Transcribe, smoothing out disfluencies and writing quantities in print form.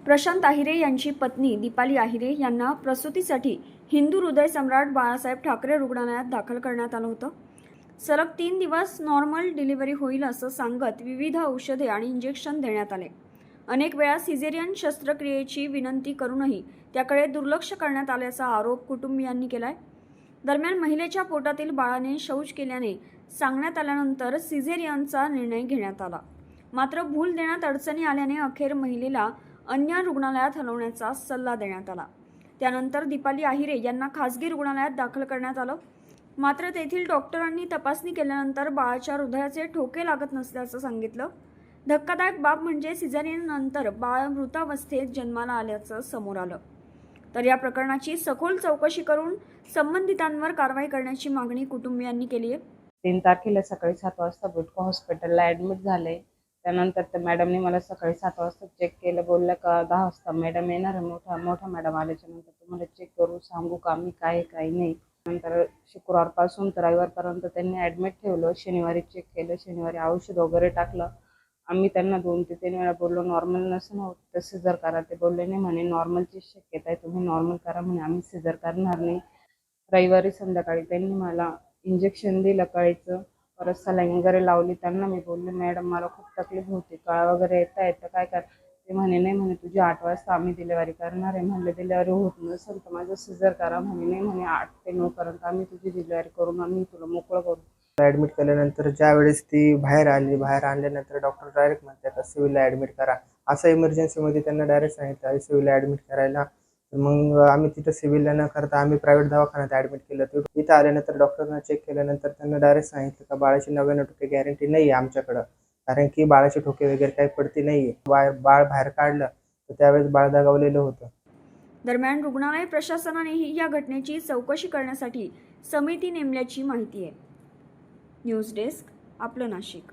प्रशांत आहिरे यांची पत्नी दीपाली आहिरे यांना प्रसूतीसाठी हिंदू हृदय सम्राट बाळासाहेब ठाकरे रुग्णालयात दाखल करण्यात आलं होतं। सलग 3 दिवस नॉर्मल डिलिव्हरी होईल असं सांगत विविध औषधे आणि इंजेक्शन देण्यात आले। अनेक वेळा सिझेरियन शस्त्रक्रियेची विनंती करूनही त्याकडे दुर्लक्ष करण्यात आल्याचा आरोप कुटुंबियांनी केलाय। दरम्यान महिलेच्या पोटातील बाळाने शौच केल्याने सांगण्यात आल्यानंतर सिझेरियनचा निर्णय घेण्यात आला। मात्र भूल देण्यात अडचणी आल्याने अखेर महिलेला अन्य रुग्णालयात हलवण्याचा सल्ला देण्यात आला। त्यानंतर दीपाली आहिरे यांना खासगी रुग्णालयात दाखल करण्यात आलं। मात्र तेथील डॉक्टरांनी तपासणी केल्यानंतर बाळाच्या हृदयाचे ठोके लागत नसल्याचं सांगितलं। धक्कादायक बाब म्हणजे सिझेरियननंतर बाळ मृतावस्थेत जन्माला आल्याचं समोर आलं। तर या प्रकरणाची सखोल चौकशी करून संबंधितांवर कारवाई करण्याची मागणी कुटुंबियांनी केली आहे। 3 तारखेला सकाळी 7 वाजता बुटको हॉस्पिटलला ॲडमिट झाले। त्यानंतर त्या मॅडमने मला सकाळी 7 वाजता चेक केलं, बोलल्या का 10 वाजता मॅडम येणार आहे, मोठ्या मॅडम आल्याच्यानंतर तुम्हाला चेक करू सांगू का मी काय नाही। नंतर शुक्रवारपासून तर रविवारपर्यंत त्यांनी ॲडमिट ठेवलं। शनिवारी चेक केलं, शनिवारी औषध वगैरे टाकलं। आम्ही त्यांना 2 ते 3 वेळा बोललो नॉर्मल नसेल होत तर सिझर करा। ते बोलले नाही म्हणे नॉर्मलची शक्यता आहे, तुम्ही नॉर्मल करा म्हणे, आम्ही सिझर करणार नाही। रविवारी संध्याकाळी त्यांनी मला इंजेक्शन दिलं कळीचं, परत सलाईन वगैरे लावली। त्यांना मी बोलले मॅडम मला खूप तकलीफ होते, कळा वगैरे येतं काय कर। ते म्हणे नाही म्हणे तुझी 8 वाजता आम्ही डिलिव्हरी करणार आहे। म्हणलं डिलिव्हरी होत नसेल तर माझं सिझर करा म्हणे, नाही म्हणे 8 ते 9 पर्यंत आम्ही तुझी डिलिव्हरी करून आम्ही तुला मोकळं करू। ॲडमिट केल्यानंतर ज्यावेळेस ती बाहेर आणल्यानंतर डॉक्टर डायरेक्ट म्हणतात सिव्हिलला ॲडमिट करा। असं इमर्जन्सीमध्ये त्यांना डायरेक्ट सांगितलं सिव्हिलला ॲडमिट करायला। तर मग आम्ही तिथं सिव्हिलला न करता आम्ही प्रायव्हेट दवाखान्यात ॲडमिट केलं। तिथं आल्यानंतर डॉक्टरनं चेक केल्यानंतर त्यांना डायरेक्ट सांगितलं का बाळाची 99% गॅरंटी नाही आहे आमच्याकडं, कारण की बाळाचे ठोके वगैरे काही पडते नाही आहे। बाळ बाहेर काढलं तर त्यावेळेस बाळ दगावलेलं होतं। दरम्यान रुग्णालय प्रशासनानेही या घटनेची चौकशी करण्यासाठी समिती नेमल्याची माहिती आहे। न्यूज डेस्क, आपलं नाशिक।